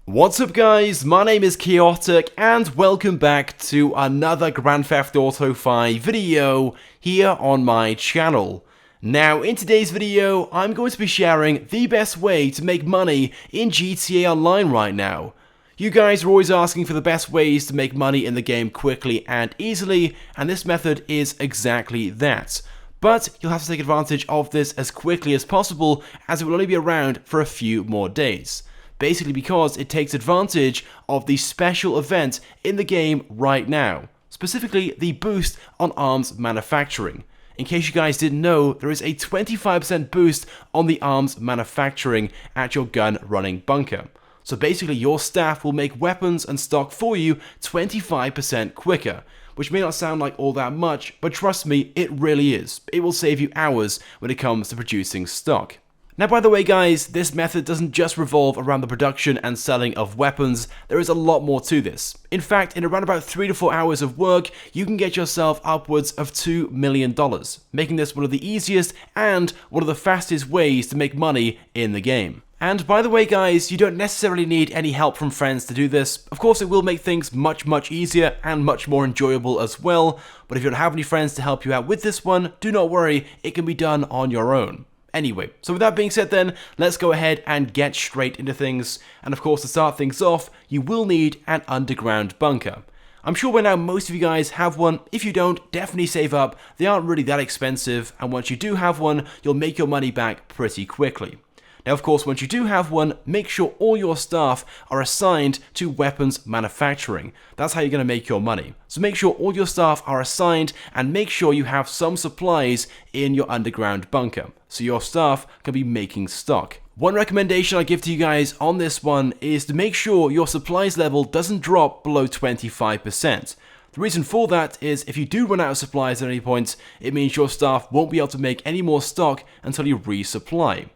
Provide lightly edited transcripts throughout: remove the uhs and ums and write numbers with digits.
What's up guys, my name is Chaotic and welcome back to another Grand Theft Auto 5 video here on my channel. Now in today's video, I'm going to be sharing the best way to make money in GTA Online right now. You guys are always asking for the best ways to make money in the game quickly and easily, and this method is exactly that. But you'll have to take advantage of this as quickly as possible, as it will only be around for a few more days. Basically because it takes advantage of the special event in the game right now, specifically the boost on arms manufacturing. In case you guys didn't know, there is a 25% boost on the arms manufacturing at your gun running bunker. So basically your staff will make weapons and stock for you 25% quicker, which may not sound like all that much, but trust me, it really is. It will save you hours when it comes to producing stock. Now by the way guys, this method doesn't just revolve around the production and selling of weapons, there is a lot more to this. In fact, in around about 3 to 4 hours of work, you can get yourself upwards of $2 million, making this one of the easiest and one of the fastest ways to make money in the game. And by the way guys, you don't necessarily need any help from friends to do this. Of course it will make things much easier and much more enjoyable as well, but if you don't have any friends to help you out with this one, do not worry, it can be done on your own. Anyway, so with that being said then, let's go ahead and get straight into things. And of course, to start things off, you will need an underground bunker. I'm sure by now most of you guys have one. If you don't, definitely save up. They aren't really that expensive, and once you do have one, you'll make your money back pretty quickly. Now of course, once you do have one, make sure all your staff are assigned to weapons manufacturing. That's how you're going to make your money. So make sure all your staff are assigned and make sure you have some supplies in your underground bunker, so your staff can be making stock. One recommendation I give to you guys on this one is to make sure your supplies level doesn't drop below 25%. The reason for that is if you do run out of supplies at any point, it means your staff won't be able to make any more stock until you resupply.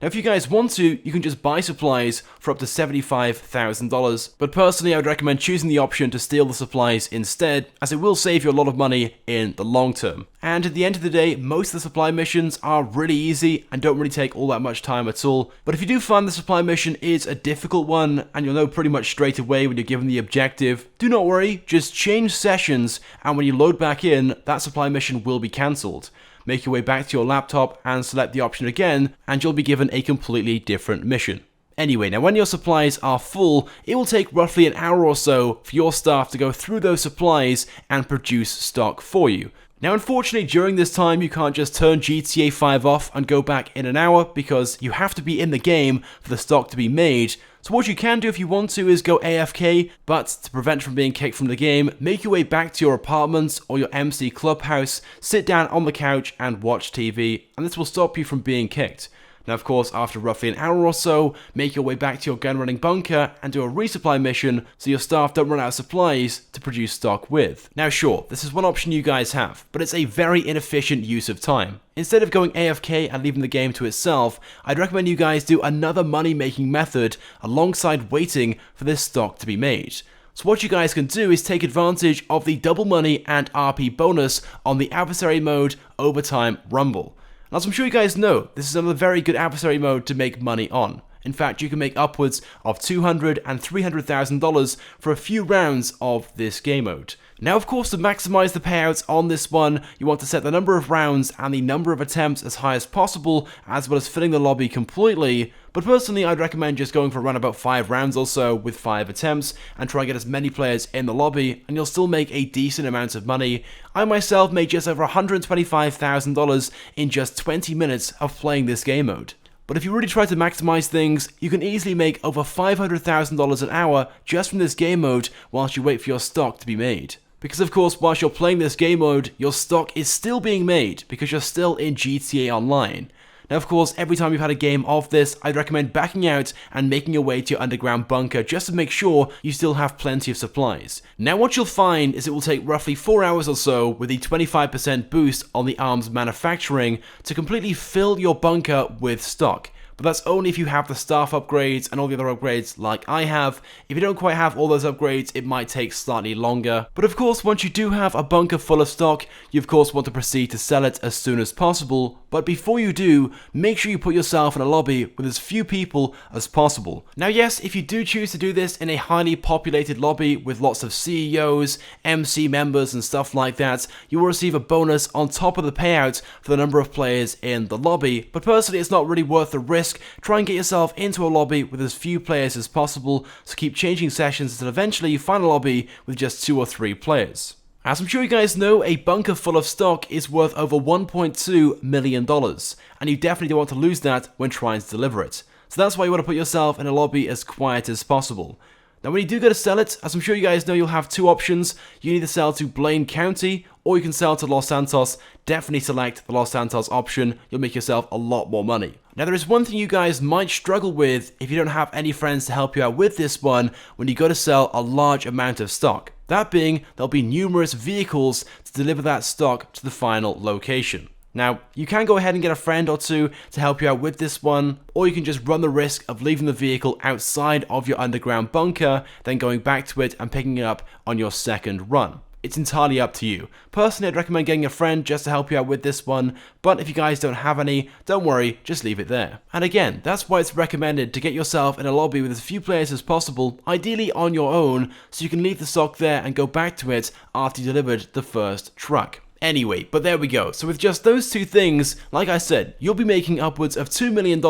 Now if you guys want to, you can just buy supplies for up to $75,000, but personally I would recommend choosing the option to steal the supplies instead, as it will save you a lot of money in the long term. And at the end of the day, most of the supply missions are really easy and don't really take all that much time at all, but if you do find the supply mission is a difficult one, and you'll know pretty much straight away when you're given the objective, do not worry, just change sessions, and when you load back in, that supply mission will be cancelled. Make your way back to your laptop and select the option again, and you'll be given a completely different mission. Anyway, now when your supplies are full, it will take roughly an hour or so for your staff to go through those supplies and produce stock for you. Now unfortunately during this time you can't just turn GTA 5 off and go back in an hour, because you have to be in the game for the stock to be made. So what you can do if you want to is go AFK, but to prevent from being kicked from the game, make your way back to your apartment or your MC clubhouse, sit down on the couch and watch TV, and this will stop you from being kicked. Now of course, after roughly an hour or so, make your way back to your gun running bunker and do a resupply mission so your staff don't run out of supplies to produce stock with. Now sure, this is one option you guys have, but it's a very inefficient use of time. Instead of going AFK and leaving the game to itself, I'd recommend you guys do another money making method alongside waiting for this stock to be made. So what you guys can do is take advantage of the double money and RP bonus on the adversary mode Overtime Rumble. As I'm sure you guys know, this is another very good adversary mode to make money on. In fact, you can make upwards of $200,000 and $300,000 for a few rounds of this game mode. Now of course, to maximize the payouts on this one, you want to set the number of rounds and the number of attempts as high as possible, as well as filling the lobby completely, but personally I'd recommend just going for around about 5 rounds or so with 5 attempts and try and get as many players in the lobby, and you'll still make a decent amount of money. I myself made just over $125,000 in just 20 minutes of playing this game mode. But if you really try to maximize things, you can easily make over $500,000 an hour just from this game mode whilst you wait for your stock to be made. Because of course, whilst you're playing this game mode, your stock is still being made because you're still in GTA Online. Now of course, every time you've had a game of this, I'd recommend backing out and making your way to your underground bunker just to make sure you still have plenty of supplies. Now what you'll find is it will take roughly 4 hours or so with the 25% boost on the arms manufacturing to completely fill your bunker with stock. but that's only if you have the staff upgrades and all the other upgrades like I have. If you don't quite have all those upgrades, it might take slightly longer. But of course, once you do have a bunker full of stock, you of course want to proceed to sell it as soon as possible. But before you do, make sure you put yourself in a lobby with as few people as possible. Now yes, if you do choose to do this in a highly populated lobby with lots of CEOs, MC members and stuff like that, you will receive a bonus on top of the payout for the number of players in the lobby. But personally, it's not really worth the risk. Try and get yourself into a lobby with as few players as possible, so keep changing sessions until eventually you find a lobby with just 2 or 3 players. As I'm sure you guys know, a bunker full of stock is worth over $1.2 million, and you definitely don't want to lose that when trying to deliver it. So that's why you want to put yourself in a lobby as quiet as possible. Now when you do go to sell it, as I'm sure you guys know, you'll have 2 options. You can either sell to Blaine County, or you can sell to Los Santos. Definitely select the Los Santos option, you'll make yourself a lot more money. Now there is one thing you guys might struggle with if you don't have any friends to help you out with this one when you go to sell a large amount of stock. That being, there'll be numerous vehicles to deliver that stock to the final location. Now, you can go ahead and get a friend or 2 to help you out with this one, or you can just run the risk of leaving the vehicle outside of your underground bunker, then going back to it and picking it up on your second run. It's entirely up to you. Personally, I'd recommend getting a friend just to help you out with this one, but if you guys don't have any, don't worry, just leave it there. And again, that's why it's recommended to get yourself in a lobby with as few players as possible, ideally on your own, so you can leave the stock there and go back to it after you delivered the first truck. Anyway, but there we go. So with just those 2 things, like I said, you'll be making upwards of $2 million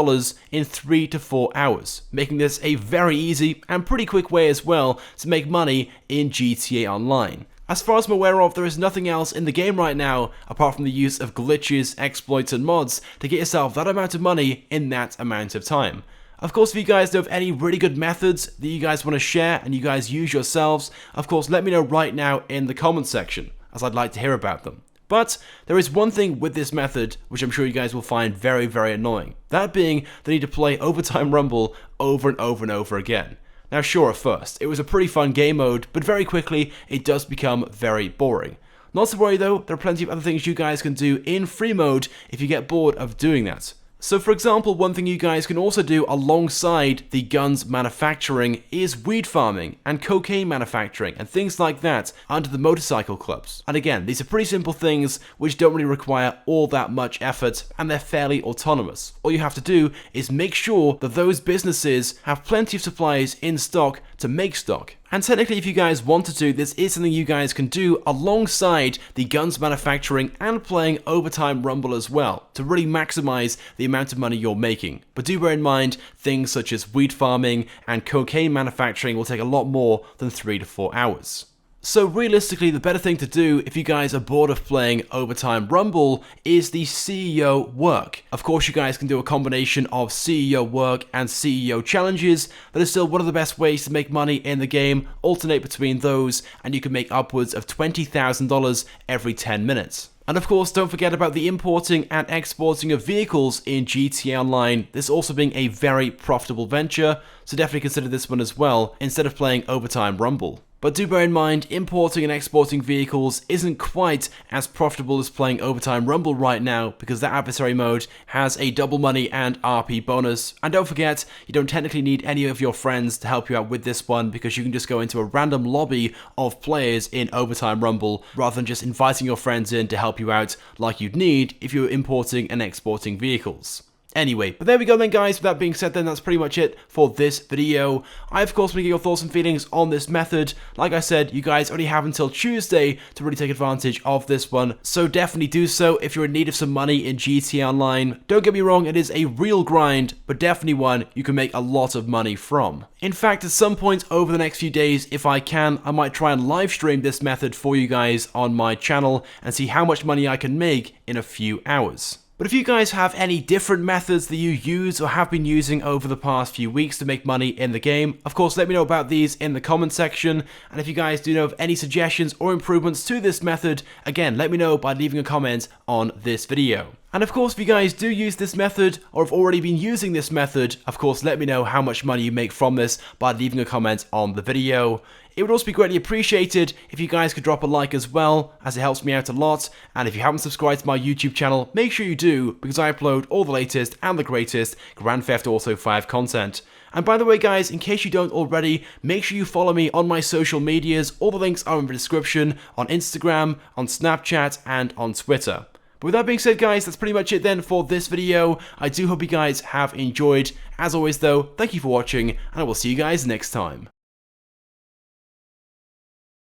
in 3 to 4 hours, making this a very easy and pretty quick way as well to make money in GTA Online. As far as I'm aware of, there is nothing else in the game right now apart from the use of glitches, exploits and mods to get yourself that amount of money in that amount of time. Of course, if you guys know of any really good methods that you guys want to share and you guys use yourselves, of course let me know right now in the comments section, as I'd like to hear about them. But there is one thing with this method which I'm sure you guys will find very, very annoying. That being the need to play Overtime Rumble over and over and over again. Now sure, at first, it was a pretty fun game mode, but very quickly it does become very boring. Not to worry though, there are plenty of other things you guys can do in free mode if you get bored of doing that. So for example, one thing you guys can also do alongside the guns manufacturing is weed farming and cocaine manufacturing and things like that under the motorcycle clubs. And again, these are pretty simple things which don't really require all that much effort and they're fairly autonomous. All you have to do is make sure that those businesses have plenty of supplies in stock to make stock. And technically, if you guys wanted to, this is something you guys can do alongside the guns manufacturing and playing Overtime Rumble as well, to really maximize the amount of money you're making. But do bear in mind, things such as weed farming and cocaine manufacturing will take a lot more than 3 to 4 hours. So realistically, the better thing to do if you guys are bored of playing Overtime Rumble is the CEO work. Of course, you guys can do a combination of CEO work and CEO challenges. That is still one of the best ways to make money in the game. Alternate between those and you can make upwards of $20,000 every 10 minutes. And of course, don't forget about the importing and exporting of vehicles in GTA Online, this also being a very profitable venture, so definitely consider this one as well, instead of playing Overtime Rumble. But do bear in mind, importing and exporting vehicles isn't quite as profitable as playing Overtime Rumble right now, because that adversary mode has a double money and RP bonus. And don't forget, you don't technically need any of your friends to help you out with this one, because you can just go into a random lobby of players in Overtime Rumble, rather than just inviting your friends in to help you out like you'd need if you were importing and exporting vehicles. Anyway, but there we go then guys. With that being said then, that's pretty much it for this video. I of course want to get your thoughts and feelings on this method. Like I said, you guys only have until Tuesday to really take advantage of this one, so definitely do so if you're in need of some money in GTA Online. Don't get me wrong, it is a real grind, but definitely one you can make a lot of money from. In fact, at some point over the next few days, if I can, I might try and live stream this method for you guys on my channel and see how much money I can make in a few hours. But if you guys have any different methods that you use or have been using over the past few weeks to make money in the game, of course let me know about these in the comment section. And if you guys do know of any suggestions or improvements to this method, again let me know by leaving a comment on this video. And of course, if you guys do use this method or have already been using this method, of course, let me know how much money you make from this by leaving a comment on the video. It would also be greatly appreciated if you guys could drop a like as well, as it helps me out a lot. And if you haven't subscribed to my YouTube channel, make sure you do, because I upload all the latest and the greatest Grand Theft Auto 5 content. And by the way guys, in case you don't already, make sure you follow me on my social medias. All the links are in the description, on Instagram, on Snapchat, and on Twitter. But with that being said guys, that's pretty much it then for this video. I do hope you guys have enjoyed. As always though, thank you for watching, and I will see you guys next time.